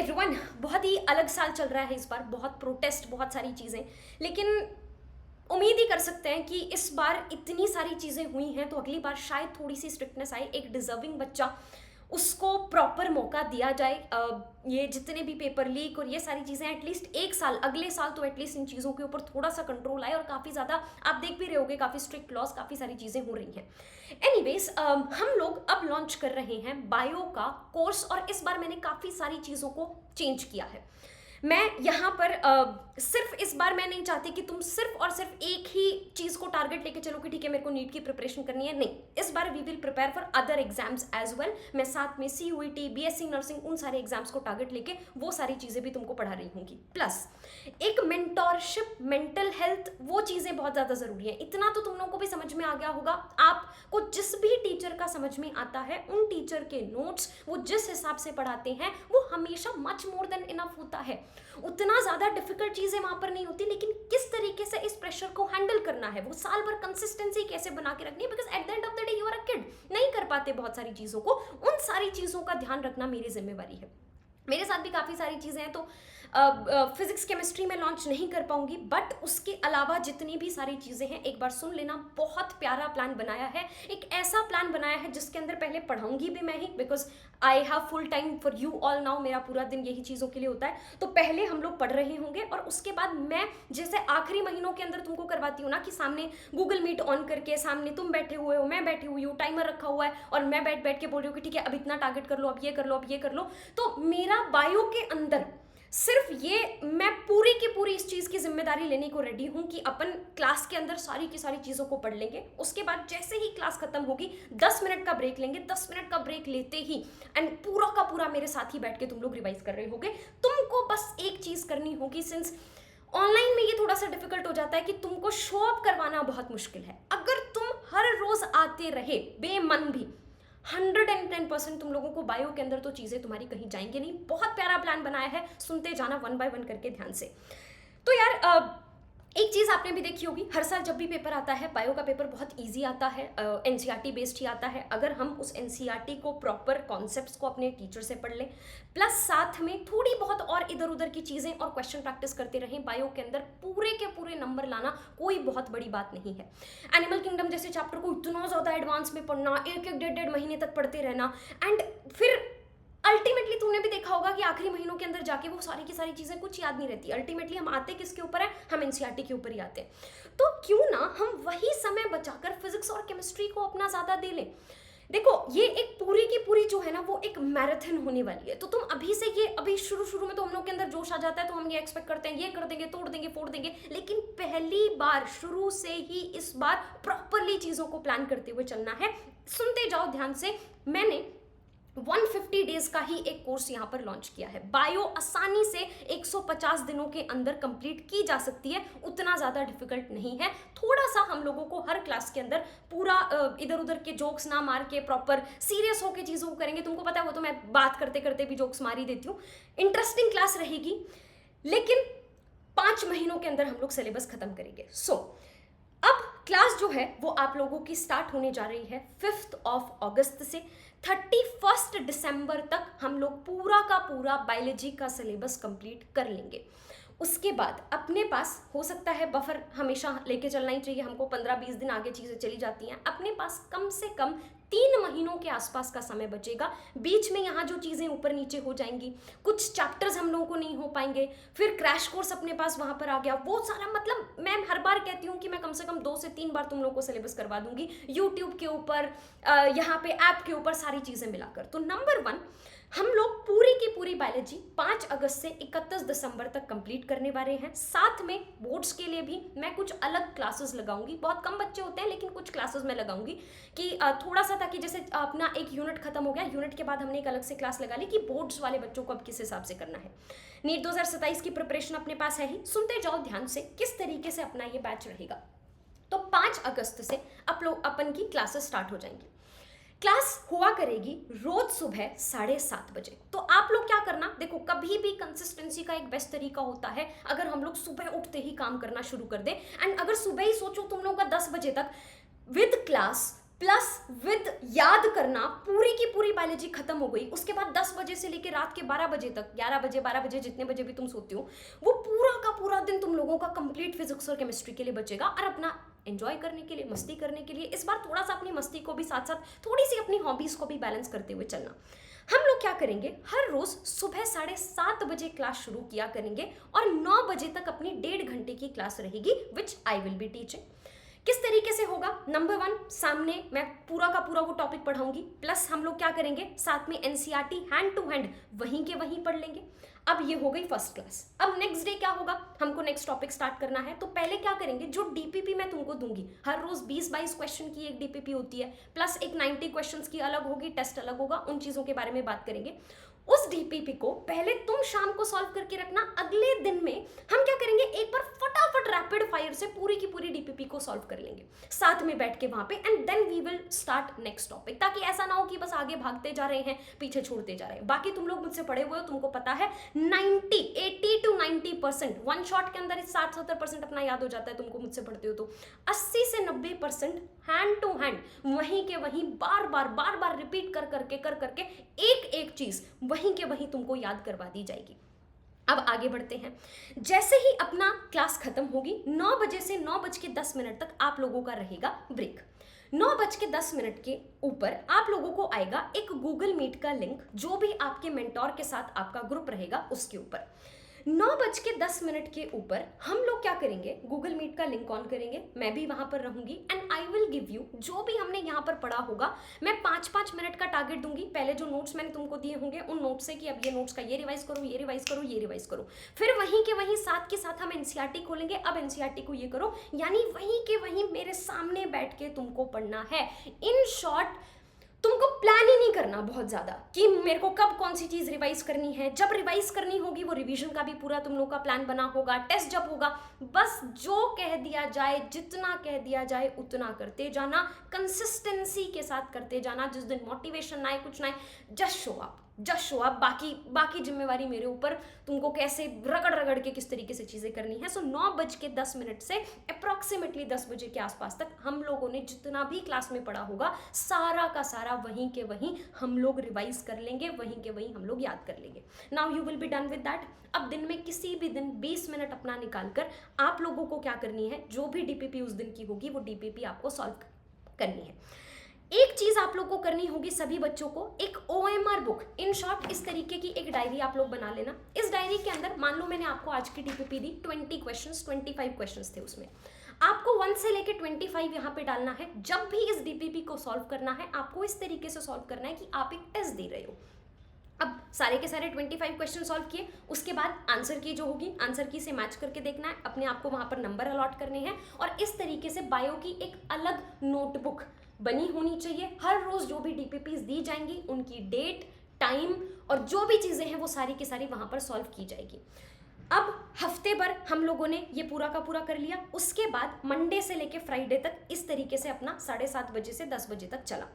Everyone, बहुत ही अलग साल चल रहा है इस बार, बहुत प्रोटेस्ट, बहुत सारी चीज़ें, लेकिन उम्मीद ही कर सकते हैं कि इस बार इतनी सारी चीज़ें हुई हैं तो अगली बार शायद थोड़ी सी स्ट्रिक्टनेस आए, एक डिजर्विंग बच्चा उसको प्रॉपर मौका दिया जाए। ये जितने भी पेपर लीक और ये सारी चीज़ें एटलीस्ट एक साल, अगले साल तो एटलीस्ट इन चीज़ों के ऊपर थोड़ा सा कंट्रोल आए, और काफ़ी ज़्यादा आप देख भी रहे होगे, काफ़ी स्ट्रिक्ट लॉज, काफ़ी सारी चीज़ें हो रही हैं। एनीवेज, हम लोग अब लॉन्च कर रहे हैं बायो का कोर्स, और इस बार मैंने काफ़ी सारी चीज़ों को चेंज किया है। मैं यहाँ पर सिर्फ इस बार मैं नहीं चाहती कि तुम सिर्फ और सिर्फ एक ही चीज़ को टारगेट लेके चलो कि ठीक है मेरे को नीट की प्रिपरेशन करनी है। नहीं, इस बार we will prepare for other exams as well. मैं साथ में CUET, BSc नर्सिंग, उन सारे एग्जाम्स को टारगेट लेके वो सारी चीज़ें भी तुमको पढ़ा रही होंगी। प्लस एक मेंटोरशिप, मेंटल हेल्थ, वो चीज़ें बहुत ज़्यादा ज़रूरी है। इतना तो तुम लोगों को भी समझ में आ गया होगा, आपको जिस भी टीचर का समझ में आता है उन टीचर के नोट्स वो जिस हिसाब से पढ़ाते हैं वो हमेशा मच मोर देन इनफ होता है। उतना ज़्यादा डिफिकल्ट चीज़ें वहाँ पर नहीं होती, लेकिन किस तरीके से इस प्रेशर को हैंडल करना है, वो साल भर कंसिस्टेंसी कैसे बना के रखनी है, because at the end of the day you are a kid, नहीं कर पाते बहुत सारी चीज़ों को। उन सारी चीज़ों का ध्यान रखना मेरी जिम्मेवारी है। मेरे साथ भी काफ़ी सारी चीज़ें हैं, तो फिजिक्स केमिस्ट्री में लॉन्च नहीं कर पाऊंगी, बट उसके अलावा जितनी भी सारी चीज़ें हैं एक बार सुन लेना। बहुत प्यारा प्लान बनाया है, एक ऐसा प्लान बनाया है जिसके अंदर पहले पढ़ाऊंगी भी मैं ही, because I have full time for you all now, मेरा पूरा दिन यही चीज़ों के लिए होता है। तो पहले हम लोग पढ़ रहे होंगे, और उसके बाद मैं जैसे आखिरी महीनों के अंदर तुमको करवाती हूँ ना, कि सामने गूगल मीट ऑन करके सामने तुम बैठे हुए हो, मैं बैठी हुई हूँ, टाइमर रखा हुआ है, और मैं बैठ बैठ के बोल रही हूँ कि ठीक है अब इतना टारगेट कर लो, अब ये कर लो, अब ये कर लो। तो मेरा बायो के अंदर सिर्फ ये, मैं पूरी की पूरी इस चीज़ की जिम्मेदारी लेने को रेडी हूँ कि अपन क्लास के अंदर सारी की सारी चीज़ों को पढ़ लेंगे। उसके बाद जैसे ही क्लास खत्म होगी 10 मिनट का ब्रेक लेंगे, 10 मिनट का ब्रेक लेते ही एंड पूरा का पूरा मेरे साथ ही बैठ के तुम लोग रिवाइज कर रहे होगे। तुमको बस एक चीज़ करनी होगी, सिंस ऑनलाइन में ये थोड़ा सा डिफिकल्ट हो जाता है कि तुमको शो अप करवाना बहुत मुश्किल है। अगर तुम हर रोज आते रहे बेमन भी, 110% तुम लोगों को बायो के अंदर तो चीज़ें तुम्हारी कहीं जाएंगे नहीं। बहुत प्यारा प्लान बनाया है, सुनते जाना वन बाय वन करके ध्यान से। तो यार एक चीज़ आपने भी देखी होगी, हर साल जब भी पेपर आता है बायो का पेपर बहुत इजी आता है, NCERT बेस्ड ही आता है। अगर हम उस NCERT को प्रॉपर कॉन्सेप्ट्स को अपने टीचर से पढ़ लें, प्लस साथ में थोड़ी बहुत और इधर उधर की चीज़ें और क्वेश्चन प्रैक्टिस करते रहें, बायो के अंदर पूरे के पूरे नंबर लाना कोई बहुत बड़ी बात नहीं है। एनिमल किंगडम जैसे चैप्टर को इतना ज़्यादा एडवांस में पढ़ना, एक एक डेढ़ डेढ़ महीने तक पढ़ते रहना, एंड फिर अल्टीमेटली तुमने भी देखा होगा कि आखिरी महीनों के अंदर जाके वो सारी की सारी चीज़ें कुछ याद नहीं रहती। अल्टीमेटली हम आते किसके ऊपर है, हम NCERT के ऊपर ही आते हैं। तो क्यों ना हम वही समय बचाकर फिजिक्स और केमिस्ट्री को अपना ज़्यादा दे लें। देखो ये एक पूरी की पूरी जो है ना वो एक मैराथन होने वाली है। तो तुम अभी से ये, अभी शुरू शुरू में तो हम लोग के अंदर जोश आ जाता है, तो हम ये एक्सपेक्ट करते हैं ये कर देंगे, तोड़ देंगे, फोड़ देंगे, लेकिन पहली बार शुरू से ही इस बार प्रॉपरली चीज़ों को प्लान करते हुए चलना है। सुनते जाओ ध्यान से। मैंने 150 डेज का ही एक कोर्स यहाँ पर लॉन्च किया है। बायो आसानी से 150 दिनों के अंदर कंप्लीट की जा सकती है, उतना ज़्यादा डिफिकल्ट नहीं है। थोड़ा सा हम लोगों को हर क्लास के अंदर पूरा इधर उधर के जोक्स ना मार के प्रॉपर सीरियस होकर चीज़ों को करेंगे। तुमको पता है वो तो मैं बात करते करते भी जोक्स मार ही देती हूँ। इंटरेस्टिंग क्लास रहेगी, लेकिन 5 महीनों के अंदर हम लोग सिलेबस खत्म करेंगे। अब क्लास जो है वो आप लोगों की स्टार्ट होने जा रही है 5 अगस्त से। 31 दिसंबर तक हम लोग पूरा का पूरा बायोलॉजी का सिलेबस कंप्लीट कर लेंगे। उसके बाद अपने पास हो सकता है बफर हमेशा लेके चलना ही चाहिए हमको, 15-20 दिन आगे चीज़ें चली जाती हैं। अपने पास कम से कम 3 महीनों के आसपास का समय बचेगा। बीच में यहाँ जो चीज़ें ऊपर नीचे हो जाएंगी, कुछ चैप्टर्स हम लोगों को नहीं हो पाएंगे, फिर क्रैश कोर्स अपने पास वहाँ पर आ गया, वो सारा, मतलब मैं हर बार कहती हूँ कि मैं कम से कम 2 से 3 बार तुम लोगों को सिलेबस करवा दूंगी, यूट्यूब के ऊपर, यहाँ पे ऐप के ऊपर, सारी चीज़ें मिलाकर। तो नंबर 1, हम लोग पूरी की पूरी बायोलॉजी 5 अगस्त से 31 दिसंबर तक कंप्लीट करने वाले हैं। साथ में बोर्ड्स के लिए भी मैं कुछ अलग क्लासेस लगाऊंगी। बहुत कम बच्चे होते हैं, लेकिन कुछ क्लासेस मैं लगाऊंगी कि थोड़ा सा, ताकि जैसे अपना एक यूनिट खत्म हो गया, यूनिट के बाद हमने एक अलग से क्लास लगा ली कि बोर्ड्स वाले बच्चों को अब किस हिसाब से करना है। नीट 2027 की प्रिपरेशन अपने पास है ही, सुनते जाओ ध्यान से किस तरीके से अपना ये बैच रहेगा। तो 5 अगस्त से अपन की क्लासेस स्टार्ट हो जाएंगी। क्लास हुआ करेगी रोज सुबह 7:30 बजे। तो आप लोग क्या करना, देखो कभी भी कंसिस्टेंसी का एक बेस्ट तरीका होता है अगर हम लोग सुबह उठते ही काम करना शुरू कर दें। एंड अगर सुबह ही सोचो तुम लोगों का 10 बजे तक विद क्लास प्लस विद याद करना, पूरी की पूरी बायोलॉजी खत्म हो गई। उसके बाद 10 बजे से लेकर रात के 12 बजे तक, 11 बजे 12 बजे जितने बजे भी तुम सोते हो, वो पूरा का पूरा दिन तुम लोगों का कंप्लीट फिजिक्स और केमिस्ट्री के लिए बचेगा और अपना एंजॉय करने के लिए, मस्ती करने के लिए। इस बार थोड़ा सा अपनी मस्ती को भी साथ साथ थोड़ी सी अपनी हॉबीज को भी बैलेंस करते हुए चलना। हम लोग क्या करेंगे, हर रोज सुबह 7:30 बजे क्लास शुरू किया करेंगे और 9 बजे तक अपनी 1.5 घंटे की क्लास रहेगी, विच आई विल बी टीचिंग। किस तरीके से होगा, नंबर 1, सामने मैं पूरा का पूरा वो टॉपिक पढ़ाऊंगी, प्लस हम लोग क्या करेंगे, साथ में एनसीईआरटी हैंड टू हैंड वहीं के वहीं पढ़ लेंगे। अब ये हो गई फर्स्ट क्लास। अब नेक्स्ट डे क्या होगा, हमको नेक्स्ट टॉपिक स्टार्ट करना है। तो पहले क्या करेंगे, जो डीपीपी मैं तुमको दूंगी, हर रोज 20-22 क्वेश्चन की एक डीपीपी होती है, प्लस एक 90 क्वेश्चंस की अलग होगी, टेस्ट अलग होगा, उन चीजों के बारे में बात करेंगे। उस डीपीपी को पहले तुम शाम को सॉल्व करके रखना। अगले दिन में हम क्या करेंगे, एक बार फटाफट रैपिड फायर से पूरी की पूरी डीपीपी को सॉल्व कर लेंगे साथ में बैठ के वहां पे, and then we will start next topic. ताकि ऐसा ना हो कि बस आगे भागते जा रहे हैं, पीछे छोड़ते जा रहे हैं। बाकी तुम लोग मुझसे पढ़े हुए हो, तुमको पता है 80 to 90% वन शॉट के अंदर 60-70% अपना याद हो जाता है, तुमको मुझसे पढ़ते हो तो 80 से 90% हैंड टू हैंड वहीं के वहीं बार बार रिपीट कर करके एक चीज वहीं के वहीं तुमको याद करवा दी जाएगी। अब आगे बढ़ते हैं। जैसे ही अपना क्लास खत्म होगी, 9 बजे से 9:10 तक आप लोगों का रहेगा ब्रेक। 9:10 के ऊपर आप लोगों को आएगा एक गूगल मीट का लिंक, जो भी आपके मेंटोर के साथ आपका ग्रुप रहेगा उसके ऊपर। 9:10 के ऊपर हम लोग क्या करेंगे, गूगल मीट का लिंक ऑन करेंगे, मैं भी वहां पर रहूंगी, and I will give you जो भी हमने यहाँ पर पढ़ा होगा। मैं 5-5 मिनट का टारगेट दूंगी। पहले जो नोट्स मैंने तुमको दिए होंगे, उन नोट्स से कि अब ये नोट्स का ये रिवाइज करो, ये रिवाइज करो, ये रिवाइज करो। फिर वहीं के वहीं साथ के साथ हम एनसीईआरटी खोलेंगे, अब एनसीईआरटी को ये करो, यानी वहीं के वहीं मेरे सामने बैठ के तुमको पढ़ना है। इन शॉर्ट, तुमको प्लान ही नहीं करना बहुत ज्यादा कि मेरे को कब कौन सी चीज रिवाइज करनी है। जब रिवाइज करनी होगी वो रिवीजन का भी पूरा तुम लोग का प्लान बना होगा। टेस्ट जब होगा, बस जो कह दिया जाए, जितना कह दिया जाए उतना करते जाना, कंसिस्टेंसी के साथ करते जाना। जिस दिन मोटिवेशन ना आए, कुछ ना आए, just show up, just show up. बाकी जिम्मेवारी मेरे ऊपर, तुमको कैसे रगड़ के किस तरीके से चीजें करनी है। सो 9:10 से अप्रॉक्सीमेटली 10 बजे के आसपास तक हम लोगों ने जितना भी क्लास में पढ़ा होगा, सारा का सारा वहीं के वहीं हम लोग रिवाइज कर लेंगे, वहीं के वहीं हम लोग याद कर लेंगे। Now you will be done with that. अब दिन में किसी भी दिन 20 मिनट अपना निकाल कर आप लोगों को क्या करनी है, जो भी डीपीपी उस दिन की होगी वो डीपीपी आपको सॉल्व करनी है। एक चीज आप लोग को करनी होगी सभी बच्चों को, एक OMR बुक, इन शॉर्ट इस तरीके की एक डायरी आप लोग बना लेना। इस डायरी के अंदर, मान लो मैंने आपको आज की डीपीपी दी, 20 क्वेश्चंस, 25 क्वेश्चंस थे उसमें, आपको 1 से लेके 25 यहाँ पे डालना है। जब भी इस डीपीपी को सॉल्व करना है, आपको इस तरीके से सॉल्व करना है कि आप एक टेस्ट दे रहे हो। अब सारे के सारे 25 क्वेश्चन सॉल्व किए, उसके बाद आंसर की जो होगी, आंसर की से मैच करके देखना है, अपने आप को वहां पर नंबर अलॉट करने हैं। और इस तरीके से बायो की एक अलग नोटबुक बनी होनी चाहिए। हर रोज जो भी डीपीपीज दी जाएंगी, उनकी डेट, टाइम और जो भी चीजें हैं वो सारी की सारी वहां पर सॉल्व की जाएगी। अब हफ्ते भर हम लोगों ने ये पूरा का पूरा कर लिया। उसके बाद मंडे से लेके फ्राइडे तक इस तरीके से अपना 7:30 बजे से 10 बजे तक चला।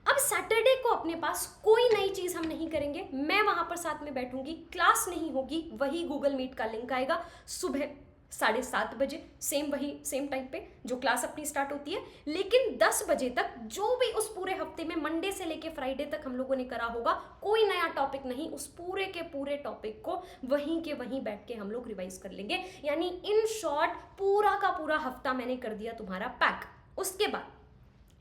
अब सैटरडे को अपने पास कोई नई चीज हम नहीं करेंगे, मैं वहां पर साथ में बैठूंगी, क्लास नहीं होगी, वही गूगल मीट का लिंक आएगा सुबह 7:30 बजे, सेम टाइम पे जो क्लास अपनी स्टार्ट होती है। लेकिन 10 बजे तक जो भी उस पूरे हफ्ते में मंडे से लेके फ्राइडे तक हम लोगों ने करा होगा, कोई नया टॉपिक नहीं, उस पूरे के पूरे टॉपिक को वहीं के वहीं बैठ के हम लोग रिवाइज कर लेंगे। यानी इन शॉर्ट पूरा का पूरा हफ्ता मैंने कर दिया तुम्हारा पैक। उसके बाद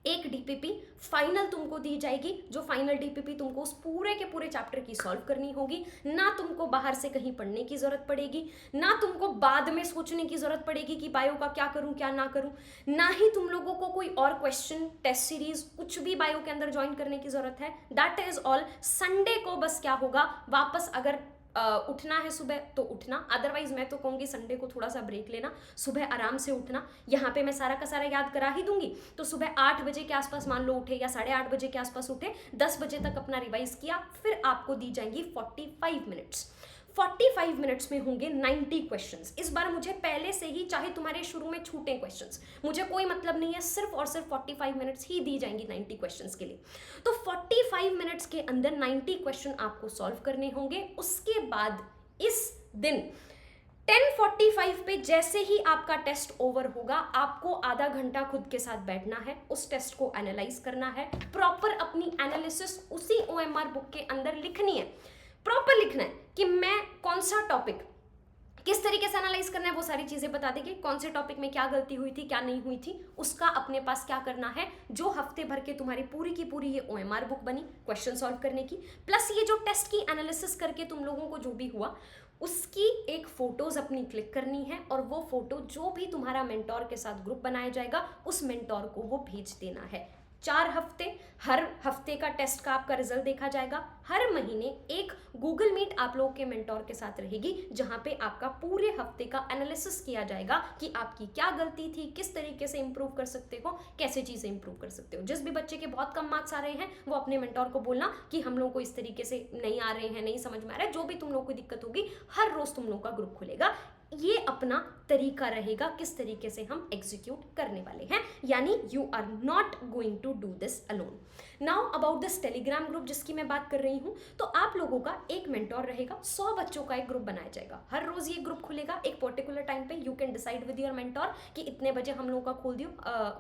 एक डीपीपी फाइनल तुमको दी जाएगी, जो फाइनल डीपीपी तुमको उस पूरे के पूरे चैप्टर की सॉल्व करनी होगी। ना तुमको बाहर से कहीं पढ़ने की जरूरत पड़ेगी, ना तुमको बाद में सोचने की जरूरत पड़ेगी कि बायो का क्या करूं क्या ना करूं, ना ही तुम लोगों को कोई और क्वेश्चन, टेस्ट सीरीज, कुछ भी बायो के अंदर ज्वाइन करने की जरूरत है। That is all. संडे को बस क्या होगा, वापस अगर उठना है सुबह तो उठना, अदरवाइज मैं तो कहूँगी संडे को थोड़ा सा ब्रेक लेना, सुबह आराम से उठना। यहाँ पे मैं सारा का सारा याद करा ही दूंगी, तो सुबह 8 बजे के आसपास मान लो उठे, या 8:30 बजे के आसपास उठे, 10 बजे तक अपना रिवाइज किया। फिर आपको दी जाएंगी 45 मिनट्स। 45 मिनट्स में होंगे 90 क्वेश्चंस। इस बार मुझे पहले से ही, चाहे तुम्हारे शुरू में छूटे क्वेश्चंस, मुझे कोई मतलब नहीं है, सिर्फ और सिर्फ 45 मिनट्स ही दी जाएंगी 90 क्वेश्चंस के लिए। तो 45 मिनट्स के अंदर 90 क्वेश्चन आपको सॉल्व करने होंगे। उसके बाद इस दिन 10:45 पे जैसे ही आपका टेस्ट ओवर होगा, आपको आधा घंटा खुद के साथ बैठना है, उस टेस्ट को एनालाइज करना है, प्रॉपर अपनी एनालिसिस उसी OMR बुक के अंदर लिखनी है। प्रॉपर लिखना है कि मैं कौन सा टॉपिक किस तरीके से एनालाइज करना है, वो सारी चीजें बता देंगे। कौन से टॉपिक में क्या गलती हुई थी, क्या नहीं हुई थी, उसका अपने पास क्या करना है। जो हफ्ते भर के तुम्हारी पूरी की पूरी ये OMR बुक बनी क्वेश्चन सॉल्व करने की, प्लस ये जो टेस्ट की एनालिसिस करके तुम लोगों को जो भी हुआ उसकी एक फोटोज अपनी क्लिक करनी है, और वो फोटो जो भी तुम्हारा मेंटोर के साथ ग्रुप बनाया जाएगा उस मेंटोर को वो भेज देना है। 4 हफ्ते, हर हफ्ते का टेस्ट का आपका रिजल्ट देखा जाएगा। हर महीने एक गूगल मीट आप लोगों के मेंटोर के साथ रहेगी, जहां पे आपका पूरे हफ्ते का एनालिसिस किया जाएगा कि आपकी क्या गलती थी, किस तरीके से इंप्रूव कर सकते हो, कैसे चीजें इंप्रूव कर सकते हो। जिस भी बच्चे के बहुत कम मार्क्स आ रहे हैं वो अपने मेंटोर को बोलना कि हम लोग को इस तरीके से नहीं आ रहे हैं, नहीं समझ में आ रहा है, जो भी तुम लोग को दिक्कत होगी हर रोज तुम लोग का ग्रुप खुलेगा। ये अपना तरीका रहेगा किस तरीके से हम एग्जीक्यूट करने वाले हैं, यानी you are not going to do this alone. Now about this Telegram group जिसकी मैं बात कर रही हूं, तो आप लोगों का एक मेंटोर रहेगा, 100 बच्चों का एक ग्रुप बनाया जाएगा। हर रोज ये ग्रुप खुलेगा एक पर्टिकुलर टाइम पे। You can decide with your mentor कि इतने बजे हम लोगों का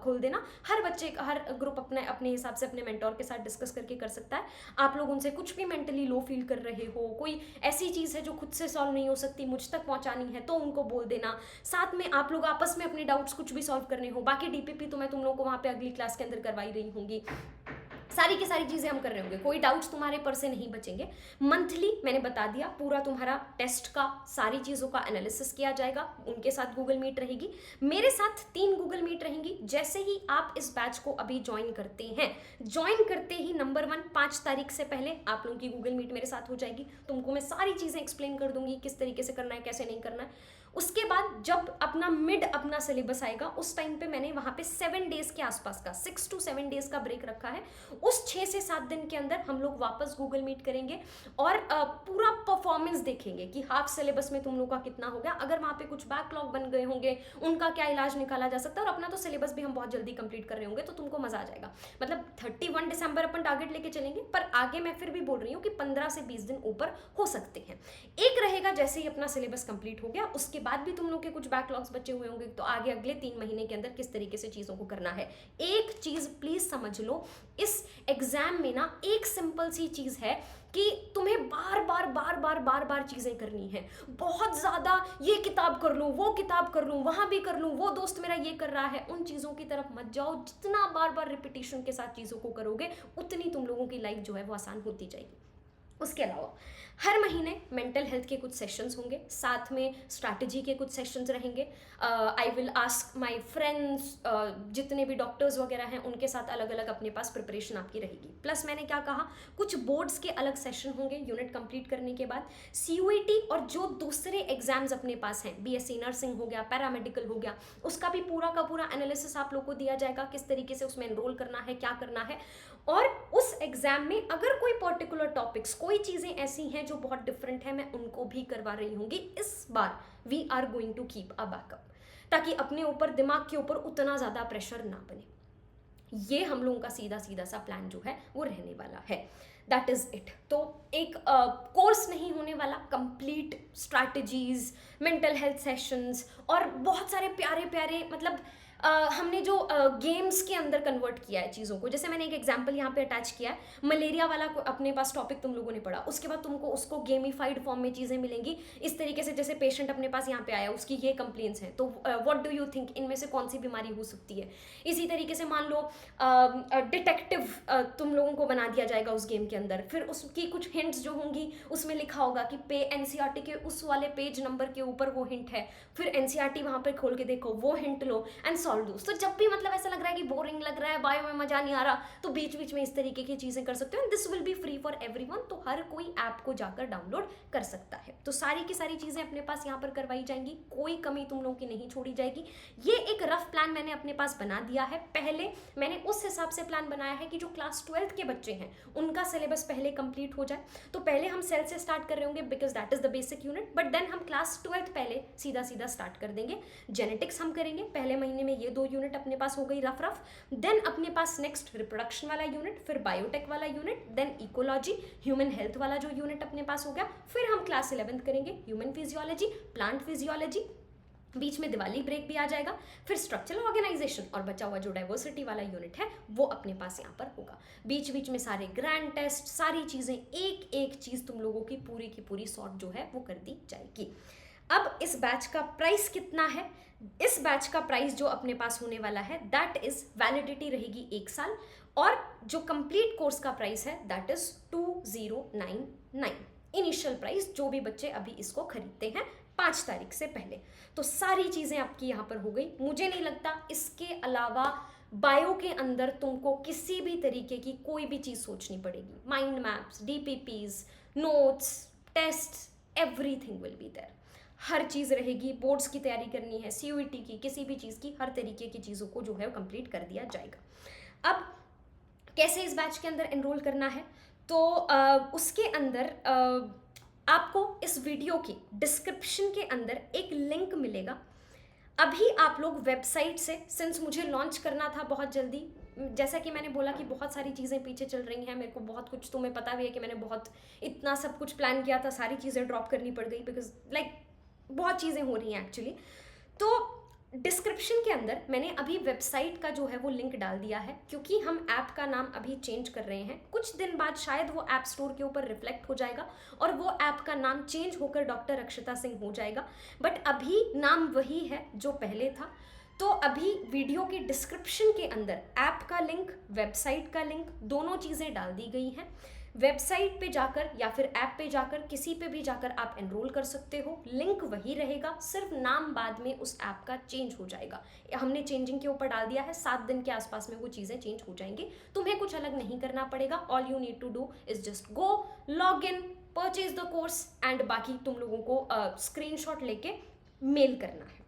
खोल देना। हर बच्चे हर ग्रुप अपने हिसाब से अपने मेंटोर के साथ डिस्कस करके कर सकता है। आप लोग उनसे कुछ भी मेंटली लो फील कर रहे हो, कोई ऐसी चीज है जो खुद से सॉल्व नहीं हो सकती, मुझ तक पहुंचानी है, तो उनको बोल देना। साथ में आप लोग आपस में अपने डाउट्स कुछ भी सॉल्व करने हो, बाकी DPP तो मैं तुम लोगों को वहां पे अगली क्लास के अंदर करवाई रही होंगी। सारी की सारी चीजें हम कर रहे होंगे, कोई डाउट्स तुम्हारे पर से नहीं बचेंगे। मंथली मैंने बता दिया, पूरा तुम्हारा टेस्ट का सारी चीजों का एनालिसिस किया जाएगा। उनके साथ गूगल मीट रहेगी, मेरे साथ 3 गूगल मीट रहेंगी। जैसे ही आप इस बैच को अभी ज्वाइन करते हैं, ज्वाइन करते ही नंबर 1 5 तारीख से पहले आप लोगों की गूगल मीट मेरे साथ हो जाएगी। तुमको मैं सारी चीजें एक्सप्लेन कर दूंगी किस तरीके से करना है, कैसे नहीं करना है। उसके बाद जब अपना सिलेबस आएगा, उस टाइम पे मैंने वहां पे 7 डेज के आसपास का 6 to 7 डेज का ब्रेक रखा है। उस 6 से 7 दिन के अंदर हम लोग वापस गूगल मीट करेंगे और पूरा परफॉर्मेंस देखेंगे कि हाफ सिलेबस में तुम लोग का कितना हो गया, अगर वहां पे कुछ बैकलॉग बन गए होंगे उनका क्या इलाज निकाला जा सकता है, और अपना तो सिलेबस भी हम बहुत जल्दी कंप्लीट कर रहे होंगे, तो तुमको मजा आ जाएगा। मतलब 31 दिसंबर अपन टारगेट लेके चलेंगे, पर आगे मैं फिर भी बोल रही हूँ कि 15 से 20 दिन ऊपर हो सकते हैं। एक रहेगा जैसे ही अपना सिलेबस कंप्लीट हो गया, उसके बाद भी तुम लोग के कुछ बैकलॉग्स बचे हुए होंगे, तो आगे अगले 3 महीने के अंदर किस तरीके से चीजों को करना है। एक चीज प्लीज समझ लो, इस एग्जाम में ना एक सिंपल सी चीज है कि तुम्हें बार बार चीजें करनी है। बहुत ज्यादा ये किताब कर लूं, वो किताब कर लूं, वहां भी कर लूं, वो दोस्त मेरा ये कर रहा है, उन चीजों की तरफ मत जाओ। जितना बार बार रिपीटेशन के साथ चीजों को करोगे, उतनी तुम लोगों की लाइफ जो है वो आसान होती जाएगी। उसके अलावा हर महीने मेंटल हेल्थ के कुछ सेशंस होंगे, साथ में स्ट्रैटेजी के कुछ सेशंस रहेंगे। I will ask my friends, जितने भी डॉक्टर्स वगैरह हैं उनके साथ अलग अलग अपने पास प्रिपरेशन आपकी रहेगी। प्लस मैंने क्या कहा, कुछ बोर्ड्स के अलग सेशन होंगे यूनिट कंप्लीट करने के बाद। CUET और जो दूसरे एग्जाम्स अपने पास हैं, BSc नर्सिंग हो गया, पैरामेडिकल हो गया, उसका भी पूरा का पूरा एनालिसिस आप लोग को दिया जाएगा, किस तरीके से उसमें एनरोल करना है, क्या करना है। और उस एग्जाम में अगर कोई पर्टिकुलर टॉपिक्स, कोई चीजें ऐसी हैं जो बहुत डिफरेंट है, मैं उनको भी करवा रही होंगी। इस बार we are going to keep a backup, ताकि अपने ऊपर, दिमाग के ऊपर उतना ज्यादा प्रेशर ना बने। ये हम लोगों का सीधा सा प्लान जो है वो रहने वाला है। That is it. तो एक कोर्स नहीं होने वाला, complete strategies, mental health sessions और बहुत सारे प्यारे प्यारे, मतलब हमने जो गेम्स के अंदर कन्वर्ट किया है चीज़ों को। जैसे मैंने एक एग्जांपल यहाँ पे अटैच किया है, मलेरिया वाला अपने पास टॉपिक तुम लोगों ने पढ़ा, उसके बाद तुमको उसको गेमिफाइड फॉर्म में चीज़ें मिलेंगी। इस तरीके से जैसे पेशेंट अपने पास यहाँ पे आया, उसकी ये कंप्लेंट्स हैं, तो व्हाट डू यू थिंक, इनमें से कौन सी बीमारी हो सकती है। इसी तरीके से मान लो डिटेक्टिव तुम लोगों को बना दिया जाएगा उस गेम के अंदर। फिर उसकी कुछ हिंट्स जो होंगी उसमें लिखा होगा कि NCERT के उस वाले पेज नंबर के ऊपर वो हिंट है, फिर NCERT वहाँ पर खोल के देखो, वो हिंट लो एंड सॉल्व दो। तो जब भी मतलब ऐसा लग रहा है कि बोरिंग लग रहा है, बायो में मजा नहीं आ रहा, तो बीच बीच में इस तरीके की चीजें कर सकते हो। This will be free for everyone, तो हर कोई ऐप को जाकर डाउनलोड कर सकता है। तो सारी की सारी चीजें अपने पास यहाँ पर करवाई जाएंगी, कोई कमी तुम लोगों की नहीं छोड़ी जाएगी। ये एक रफ प्लान मैंने अपने पास बना दिया है। पहले मैंने उस हिसाब से प्लान बनाया है कि जो क्लास 12th के बच्चे हैं उनका सिलेबस पहले कंप्लीट हो जाए। तो पहले हम सेल से स्टार्ट कर रहे होंगे, because that is the basic unit, but then हम क्लास 12th पहले सीधा स्टार्ट कर देंगे। जेनेटिक्स हम करेंगे पहले महीने में ये 2 यूनिट अपने पास हो गई रफ रफ। देन अपने पास नेक्स्ट रिप्रोडक्शन वाला यूनिट, फिर बायोटेक वाला unit, then ecology, human health वाला जो यूनिट अपने पास हो गया। फिर हम क्लास 11th करेंगे ह्यूमन फिजियोलॉजी, प्लांट फिजियोलॉजी, बीच में दिवाली ब्रेक भी आ जाएगा। फिर स्ट्रक्चरल ऑर्गेनाइजेशन और बचा हुआ जो डाइवर्सिटी वाला यूनिट है वो अपने पास यहाँ पर होगा। बीच बीच में सारे ग्रैंड टेस्ट, सारी चीज़ें, एक एक चीज़ तुम लोगों की पूरी सॉर्ट जो है वो कर दी जाएगी। अब इस बैच का प्राइस कितना है? इस बैच का प्राइस जो अपने पास होने वाला है दैट इज वैलिडिटी रहेगी 1 साल, और जो कंप्लीट कोर्स का प्राइस है दैट इज 2099 इनिशियल प्राइस, जो भी बच्चे अभी इसको खरीदते हैं 5 तारीख से पहले। तो सारी चीज़ें आपकी यहाँ पर हो गई। मुझे नहीं लगता इसके अलावा बायो के अंदर तुमको किसी भी तरीके की कोई भी चीज़ सोचनी पड़ेगी। Mind maps, DPPs, notes, test, everything will be there. हर चीज़ रहेगी। बोर्ड्स की तैयारी करनी है, CUET की, किसी भी चीज़ की, हर तरीके की चीज़ों को जो है वो कंप्लीट कर दिया जाएगा। अब कैसे इस बैच के अंदर एनरोल करना है, तो उसके अंदर आपको इस वीडियो की डिस्क्रिप्शन के अंदर एक लिंक मिलेगा। अभी आप लोग वेबसाइट से, सिंस मुझे लॉन्च करना था बहुत जल्दी, जैसा कि मैंने बोला कि बहुत सारी चीज़ें पीछे चल रही हैं, मेरे को बहुत कुछ, तुम्हें पता भी है कि मैंने बहुत इतना सब कुछ प्लान किया था, सारी चीज़ें ड्रॉप करनी पड़ गई बिकॉज बहुत चीज़ें हो रही हैं एक्चुअली। तो डिस्क्रिप्शन के अंदर मैंने अभी वेबसाइट का जो है वो लिंक डाल दिया है, क्योंकि हम ऐप का नाम अभी चेंज कर रहे हैं। कुछ दिन बाद शायद वो ऐप स्टोर के ऊपर रिफ्लेक्ट हो जाएगा और वो ऐप का नाम चेंज होकर डॉक्टर रक्षिता सिंह हो जाएगा, बट अभी नाम वही है जो पहले था। तो अभी वीडियो के डिस्क्रिप्शन के अंदर ऐप का लिंक, वेबसाइट का लिंक, दोनों चीज़ें डाल दी गई हैं। वेबसाइट पे जाकर या फिर ऐप पे जाकर, किसी पे भी जाकर आप एनरोल कर सकते हो। लिंक वही रहेगा, सिर्फ नाम बाद में उस ऐप का चेंज हो जाएगा। हमने चेंजिंग के ऊपर डाल दिया है, 7 दिन के आसपास में वो चीज़ें चेंज हो जाएंगी। तुम्हें कुछ अलग नहीं करना पड़ेगा। All you need to do is just go, log in, purchase the course and बाकी तुम लोगों को स्क्रीनशॉट लेके मेल करना है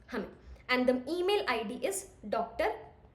हमें। And the email ID is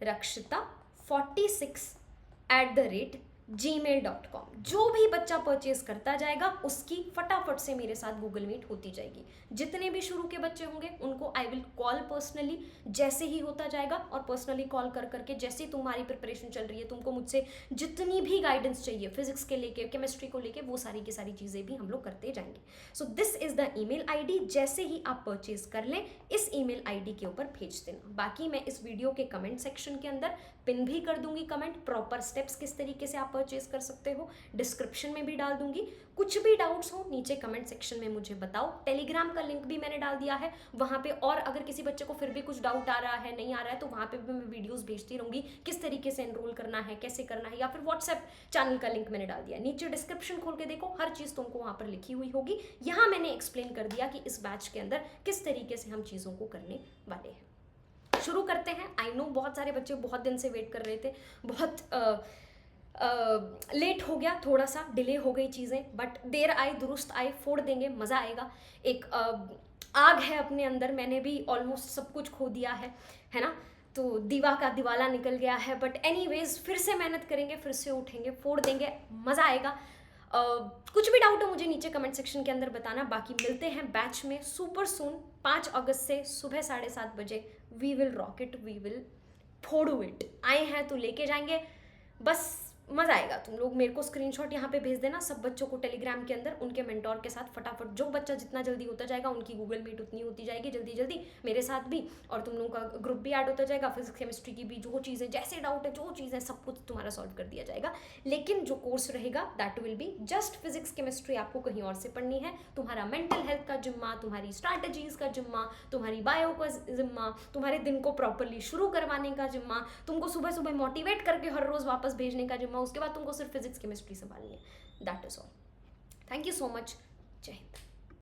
drrakshita46@gmail.com। जो भी बच्चा परचेज करता जाएगा उसकी फटाफट से मेरे साथ गूगल मीट होती जाएगी। जितने भी शुरू के बच्चे होंगे उनको आई विल कॉल पर्सनली, जैसे ही होता जाएगा, और पर्सनली कॉल कर करके जैसे तुम्हारी प्रिपरेशन चल रही है, तुमको मुझसे जितनी भी गाइडेंस चाहिए फिजिक्स के लेके, केमिस्ट्री को लेके, वो सारी की सारी चीज़ें भी हम लोग करते जाएंगे। So this is the email ID। जैसे ही आप परचेज कर लें इस ईमेल ID के ऊपर भेज देना। बाकी मैं इस वीडियो के कमेंट सेक्शन के अंदर पिन भी कर दूंगी कमेंट, प्रॉपर स्टेप्स किस तरीके से आप परचेज कर सकते हो, डिस्क्रिप्शन में भी डाल दूंगी। कुछ भी डाउट्स हो नीचे कमेंट सेक्शन में मुझे बताओ। टेलीग्राम का लिंक भी मैंने डाल दिया है वहाँ पे, और अगर किसी बच्चे को फिर भी कुछ डाउट आ रहा है, नहीं आ रहा है, तो वहाँ पे भी मैं वीडियोस भेजती रहूँगी किस तरीके से एनरोल करना है, कैसे करना है, या फिर व्हाट्सएप चैनल का लिंक मैंने डाल दिया। नीचे डिस्क्रिप्शन खोल के देखो, हर चीज़ तुमको वहाँ पर लिखी हुई होगी। यहाँ मैंने एक्सप्लेन कर दिया कि इस बैच के अंदर किस तरीके से हम चीज़ों को करने वाले हैं। शुरू करते हैं। आई नो बहुत सारे बच्चे बहुत दिन से वेट कर रहे थे, बहुत लेट हो गया, थोड़ा सा डिले हो गई चीज़ें, बट देर आए दुरुस्त आए, फोड़ देंगे, मज़ा आएगा। एक आग है अपने अंदर, मैंने भी ऑलमोस्ट सब कुछ खो दिया है ना, तो दीवा का दिवाला निकल गया है, बट एनीवेज फिर से मेहनत करेंगे, फिर से उठेंगे, फोड़ देंगे, मज़ा आएगा। कुछ भी डाउट हो मुझे नीचे कमेंट सेक्शन के अंदर बताना। बाकी मिलते हैं बैच में सुपर सून 5 अगस्त से सुबह 7:30 बजे। We will rock it, we will फोड़ू इट। आए हैं तो लेके जाएंगे, बस मज़ा आएगा। तुम लोग मेरे को स्क्रीनशॉट यहाँ पे भेज देना सब बच्चों को टेलीग्राम के अंदर, उनके मेंटोर के साथ फटाफट। जो बच्चा जितना जल्दी होता जाएगा उनकी गूगल मीट उतनी होती जाएगी जल्दी जल्दी, मेरे साथ भी, और तुम लोगों का ग्रुप भी ऐड होता जाएगा। फिजिक्स केमिस्ट्री की भी जो चीज़ें, जैसे डाउट है, जो चीज़ें, सब कुछ तुम्हारा सॉल्व कर दिया जाएगा। लेकिन जो कोर्स रहेगा that will be just physics chemistry, आपको कहीं और से पढ़नी है। तुम्हारा मेंटल हेल्थ का जिम्मा, तुम्हारी स्ट्रैटेजीज का जिम्मा, तुम्हारी बायो का जिम्मा, तुम्हारे दिन को प्रॉपरली शुरू करवाने का जिम्मा, तुमको सुबह सुबह मोटिवेट करके हर रोज़ वापस भेजने का जिम्मा, उसके बाद तुमको सिर्फ फिजिक्स केमिस्ट्री संभालनी है। That is all. Thank you so much. जय हिंद।